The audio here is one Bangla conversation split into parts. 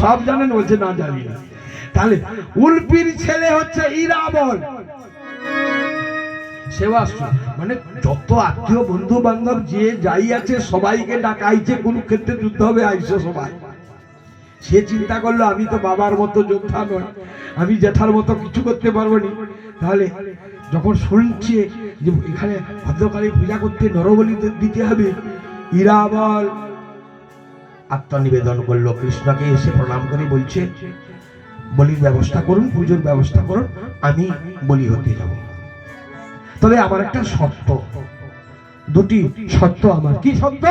সব জানেন? বলছে না, জানি না। তাহলে উলপির ছেলে হচ্ছে ইরাবল। মানে যত আত্মীয় বন্ধু বান্ধব যে যাই আছে সবাইকে ডাকাইছে, কুরুক্ষেত্রে যুদ্ধ হবে, আইসো সবাই। সে চিন্তা করলো আমি তো বাবার মতো যোদ্ধা নয়, আমি জেঠার মতো কিছু করতে পারবো না। তাহলে যখন শুনছে যে এখানে ভদ্রকালী পূজা করতে নরবলি দিতে হবে, ইরাবল আত্মনিবেদন করলো কৃষ্ণকে, এসে প্রণাম করে বলছে বলির ব্যবস্থা করুন, পুজোর ব্যবস্থা করুন, আমি বলি হতে যাব। তবে আমার একটা শর্ত, দুটি শর্ত আমার। কি শর্ত?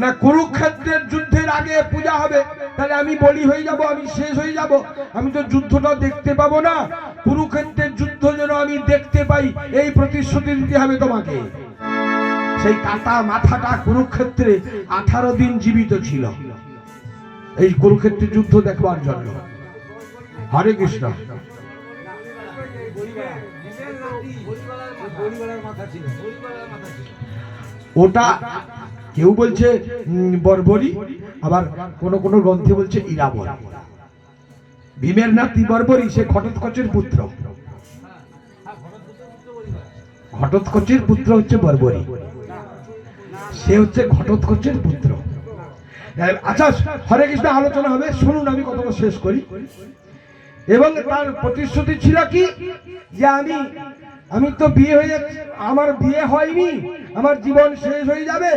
না, কুরুক্ষেত্রের যুদ্ধের আগে পূজা হবে, তাহলে আমি বলি হয়ে যাব, আমি শেষ হয়ে যাব, আমি তো যুদ্ধটা দেখতে পাবো না। কুরুক্ষেত্রের যুদ্ধ যেন আমি দেখতে পাই, এই প্রতিশ্রুতি দিতে হবে তোমাকে। সেই কাটা মাথাটা কুরুক্ষেত্রে 18 দিন জীবিত ছিল এই কুরুক্ষেত্রের যুদ্ধ দেখবার জন্য। হরে কৃষ্ণ। ওটা কেউ বলছে বর্বরী, আবার কোন কোন গ্রন্থে বলছে ইরাবল। ভীমের নাতি বর্বরী, সে ঘটোৎকচের পুত্র। ঘটোৎকচের পুত্র হচ্ছে বর্বরী, সে হচ্ছে ঘটোৎকচের পুত্র। আচ্ছা, হরে কৃষ্ণ আলোচনা হবে, শুনুন আমি কথাটা শেষ করি। এবং তার প্রতিশ্রুতি ছিল কি, যে আমি তো বিয়ে হয়ে যাচ্ছি, আমার বিয়ে হয়নি, আমার জীবন শেষ হয়ে যাবে,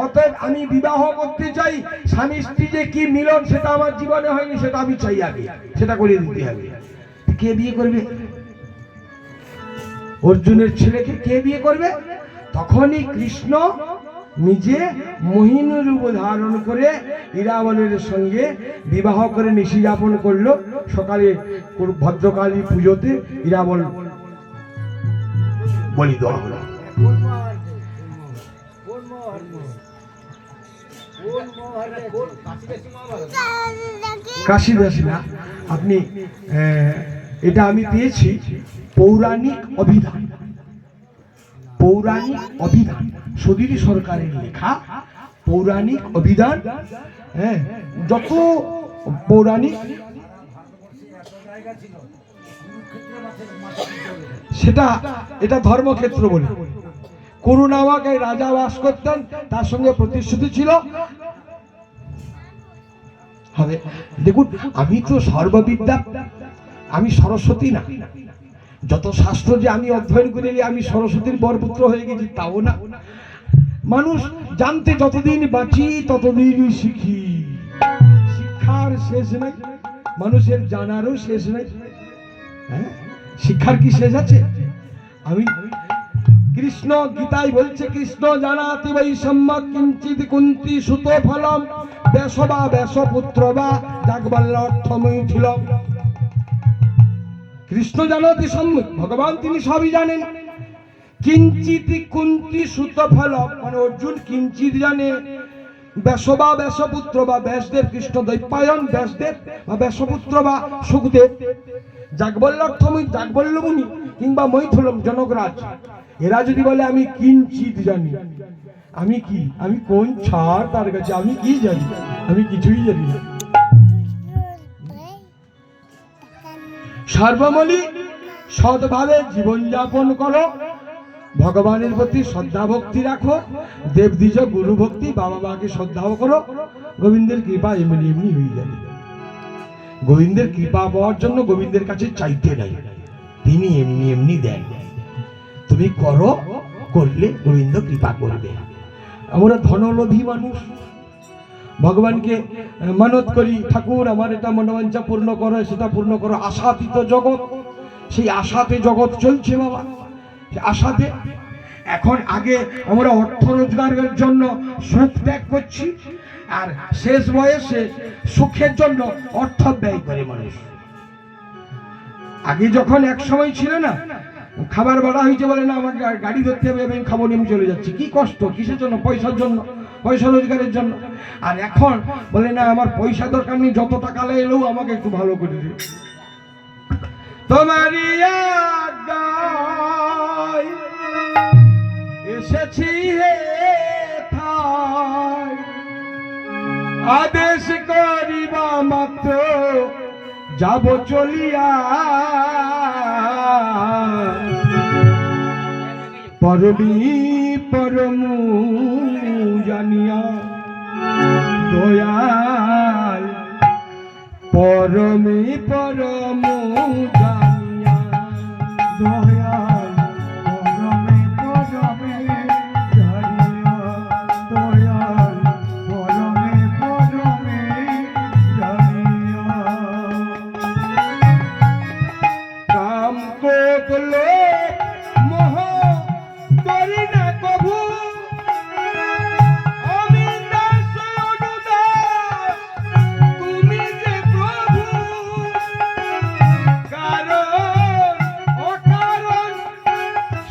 অতএব আমি বিবাহ করতে চাই। স্বামী স্ত্রী যে কি মিলন সেটা আমার জীবনে হয়নি, সেটা আমি চাই, আগে সেটা করে দিতে হবে। কে বিয়ে করবে? অর্জুনের ছেলেকে কে বিয়ে করবে? তখনই কৃষ্ণ নিজে মোহিনী রূপ ধারণ করে ইরাবলের সঙ্গে বিবাহ করে নিশি যাপন করলো। সকালে ভদ্রকালী পুজোতে ইরাবল বলি দেওয়া হলো। কাশীদাসী না, আপনি এটা আমি পেয়েছি পৌরাণিক অভিধান। পৌরাণিক অভিধান সুধীর সরকারের লেখা পৌরাণিক অভিধান। হ্যাঁ, যত পৌরাণিক সেটা, এটা ধর্মক্ষেত্র বলে। কুরু নামক এই রাজা বাস করতেন, তার সঙ্গে প্রতিশ্রুতি ছিল হবে। দেখুন, আমি তো সর্ববিদ্যা, আমি সরস্বতী না। যত শাস্ত্র যে আমি অধ্যয়ন করে আমি সরস্বতীর বরপুত্র হয়ে গেছি তাও না। মানুষ জানতে যতদিন বাঁচি ততদিনই শিখি। শিক্ষার শেষ নাই, মানুষের জানারও শেষ নাই। হ্যাঁ, শিক্ষার কি শেষ আছে? আমি কৃষ্ণ গীতায় বলছে, কৃষ্ণ জানাতি বৈ সম্যক কিঞ্চিৎ কুন্তি সুত ফলম ব্যাস বা ব্যাসপুত্র বা যাজ্ঞবল্ক্য অর্থমৈথিলম। কৃষ্ণ জানাতি সম্যক, ভগবান তিনি সবই জানেন। কিঞ্চিৎ কুন্তি সুত ফলম, মানে অর্জুন কিঞ্চিৎ জানে। ব্যাস বা ব্যাসপুত্র বা ব্যাসদেব, কৃষ্ণ দৈপায়ন ব্যাসদেব বা ব্যাসপুত্র বা সুখদেব, যাজ্ঞবল্ক্য মুনি কিংবা মৈথিলম জনকরাজ, এরা যদি বলে আমি কিঞ্চিৎ জানি, আমি কি, আমি কোন ছাড় তার কাছে, আমি কি জানি? আমি কিছুই জানি না। সর্বমলি সৎভাবে জীবনযাপন করো, ভগবানের প্রতি শ্রদ্ধা ভক্তি রাখো, দেবদ্বিজ গুরু ভক্তি, বাবা মাকে শ্রদ্ধাও করো, গোবিন্দের কৃপা এমনি এমনি হয়ে যাবে। গোবিন্দের কৃপা পাওয়ার জন্য গোবিন্দের কাছে চাইতে নাই, তিনি এমনি এমনি দেন। তুমি করো, করলে গোবিন্দ কৃপা করবে। আমরা ধনলোভী মানুষ, ভগবানকে মানত করি, ঠাকুর আমার এটা মনোবাঞ্ছা পূর্ণ করো, সেটা পূর্ণ করো। আশাতীত জগৎ, সেই আশাতে জগৎ চলছে বাবা, আশাতে। এখন আগে আমরা অর্থ রোজগারের জন্য সুখ ত্যাগ করছি, আর শেষ বয়সে সুখের জন্য অর্থ ব্যয় করে মানুষ। আগে যখন এক সময় ছিল না, খাবার বাড়া হয়েছে বলে না আমাকে গাড়ি ধরতে হবে, আমি খাবো নিয়ে চলে যাচ্ছি। কি কষ্ট, কিসের জন্য? পয়সার জন্য, পয়সা রোজগারের জন্য। আর এখন বলে না আমার পয়সা দরকার নেই, যত টাকা এলেও আমাকে একটু ভালো করে দিও। তোমারই আজ্ঞায় এসেছি হে ঠাই, আদেশ করিবা মাত্র যাব চলিয়া পরমী পরমু জানিয়া দয়াল পরমী পরমু জানিয়া দয়াল পরমী পরমে জানিয়া দয়াল পরমী পরমে জানিয়া কাম কোকলো মোহ করি না কভু আমি দাস অনুদাস তুমি যে প্রভু কারণ অকারণ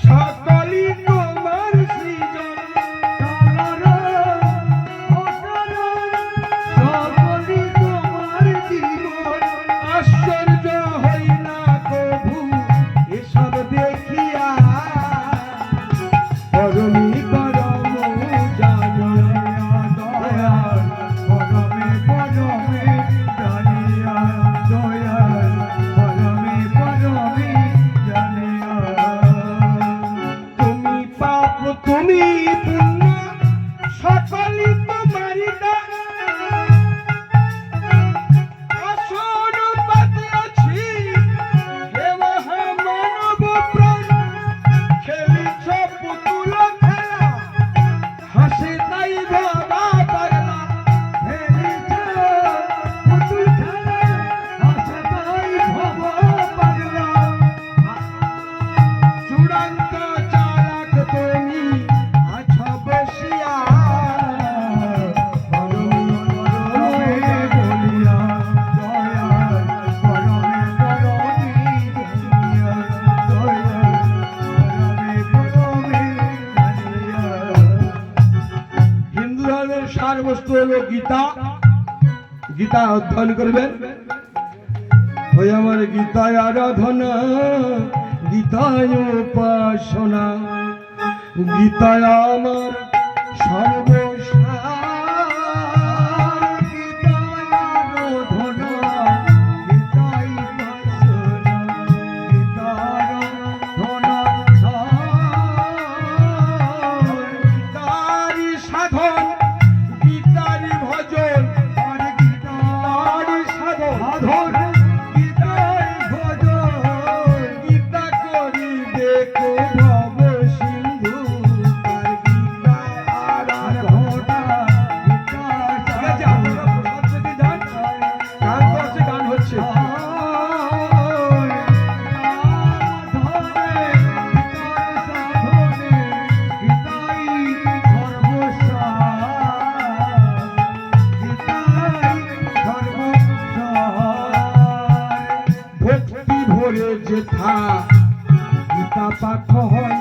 সকলই তোমার সৃজন কারণ অকারণ সকলই তোমার জীবন আশ্চর্য হই না কভু এসব দেখিয়া পরমী পরম জানিয়া দয়াল পরমে পরমে জানিয়া দয়াল পরমে পরমে জানিয়া তুমি পাপ তুমি পুণ্য সকলই তোমারই দান আসন পাতিয়াছি হে মহামানব প্রাণ খেলিছ পুতুল খেলা হাসে তাই বাবা পাগলা খেলিছ পুতুল খেলা হাসে তাই বাবা পাগলা চূড়ান্ত চালাক তুমি আছো বসিয়া পরমে পরমে বলিয়া দয়াল পরমে পরমে জানিয়া দয়াল পরমে পরমে জানিয়া হিন্দু ধর্মের সারবস্তু হলো গীতা গীতা অধ্যয়ন করবেন ওই আমার গীতায় আরাধনা গীতায় উপাসনা গীতায় আমার সর্বসার গীতায় আরাধনা গীতায় উপাসনা গীতায় আরাধনা গীতারি সাধন গীতারি ভজন আর গীতারি সাধন গীতারি ভজন গীতা করি দেখো ভব সিন্ধু আর গীতা আরাধনা গীতা ঠিক আছে আপনারা প্রসাদ পেতে যান গান করছে গান হচ্ছে ভক্তি ভরে যেথা গীতা পাঠ হয়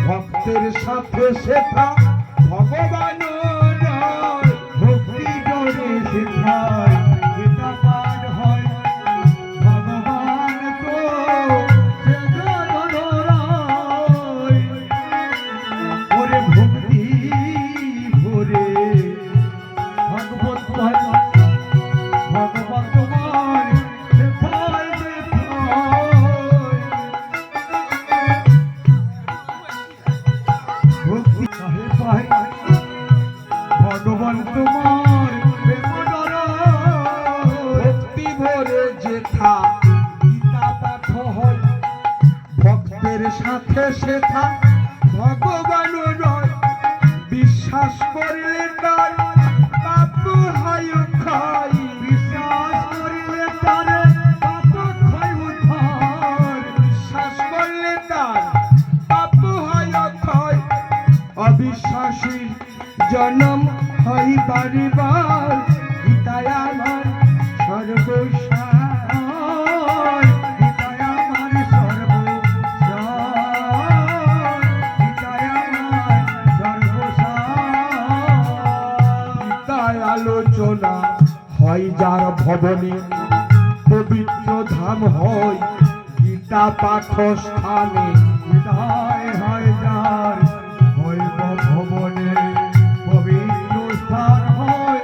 ভক্তের সাথে সেথা ভগবান রয় ভক্তি ভরে যেথা গীতা পাঠ হয় ভগবান তো ওরে ভক্তি ভরে ভগবত ভগবান তোমার সেথায় ভক্তি সাহে পায় ভগবান তোমার ভক্তি ভরে যেথা গীতা পাঠ হয় ভক্তের সাথে সেথা ভগবান রয় বিশ্বাস করলে তার পাপ হয় ক্ষয় বিশ্বাস করলে তার পাপ ক্ষয় উদ্ধার বিশ্বাস করলে তার পাপ হয় ক্ষয় অবিশ্বাসী জনম হয় বারবার গীতায় আমার সর্বসার গীতায় আমার সর্বসার গীতায় আমার সর্বসার গীতায় আলোচনা হয় যার ভবনে পবিত্র ধাম হয় গীতা পাঠ স্থানে গীতায় হয় যার হইব ভবনে পবিত্র স্থান হয়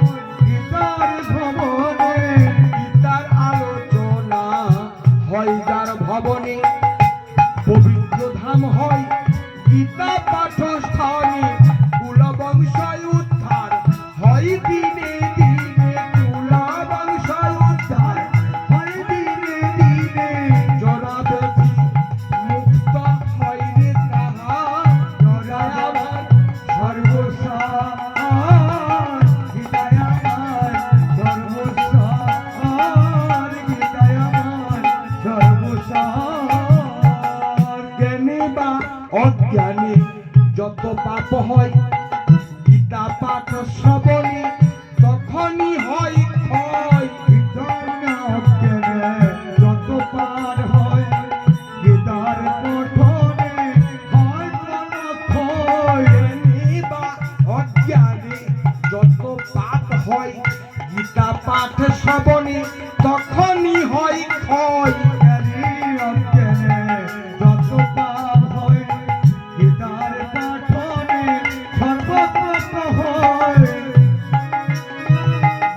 পাঠ শ্রবণে তখনই হয় ক্ষয়। যত পাপ হয় গীতার পাঠনে সর্বপাপ হয়।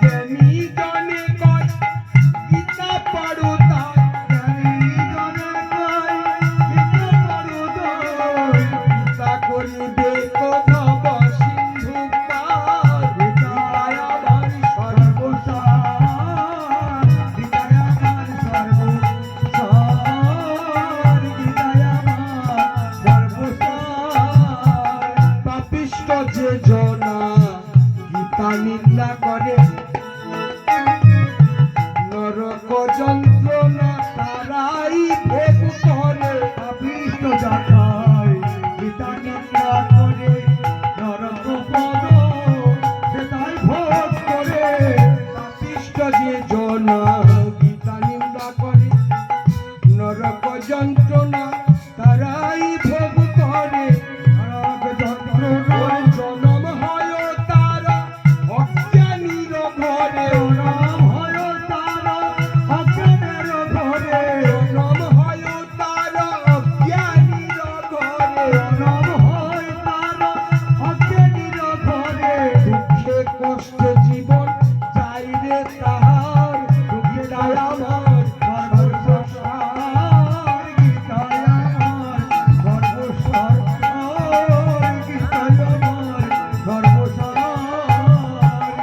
জ্ঞানী জনে কয় গীতা পড়ো তাই, জ্ঞানী জনে কয় গীতা পড়ো তাই। গীতা করিবে কোধব সিন্ধু পার। গীতায় আমার সর্বসার গীতায় আমার সর্বসার গীতায় আমার সর্বসার। পাপিষ্ঠ যে জনা গীতা নিন্দা করে, নরক যন্ত্রণা তারাই ভোগ করে। পাপিষ্ঠ যাথায় গীতা নিন্দা করে নরক পদ সেটাই ভোগ করে। পাপিষ্ঠ যে জনা গীতা নিন্দা করে, নরক যন্ত্রণা তারাই ভোগ করে। নরক যন্ত্রণা ওই জনম হয় তারা অজ্ঞানীর ঘরে, নাম হয় তারা অজ্ঞানের ঘরে। জনম হয় তারা অজ্ঞানীর ঘরে। নাম হয় তারা অজ্ঞানীর ঘরে। দুঃখে কষ্টে জীবন চাই রে তাহার, গীতায় আমার সর্বসার গীতায় আমার সর্বসার গীতায় আমার সর্বসার।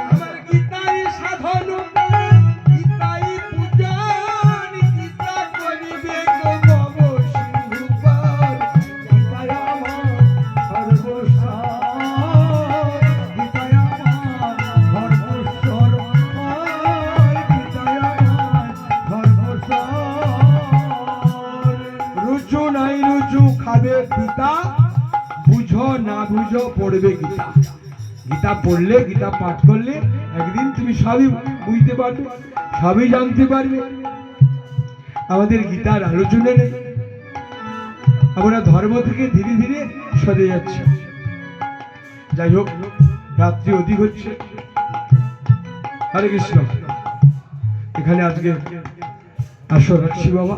আমার গীতাই সাধন, গীতাই পূজন, গীতা করিবে গো ভব সিন্ধু পার। গীতায় আমার সর্বসার গীতায় আমার সর্বস্বর গীতায় আমার সর্বস্বর। রুজু নাই রুজু খাবে পিতা, বুঝো না বুঝো পড়বে গীতা। গীতা পড়লে, গীতা পাঠ করলে একদিন তুমি সবই বুঝতে পারবে, সবই জানতে পারবে। আমাদের গীতার আলোচনা নেই, আমরা ধর্ম থেকে ধীরে ধীরে সরে যাচ্ছি। যাই হোক, রাত্রি অধিক হচ্ছে। হরে কৃষ্ণ। এখানে আজকে আসো রাখছি বাবা।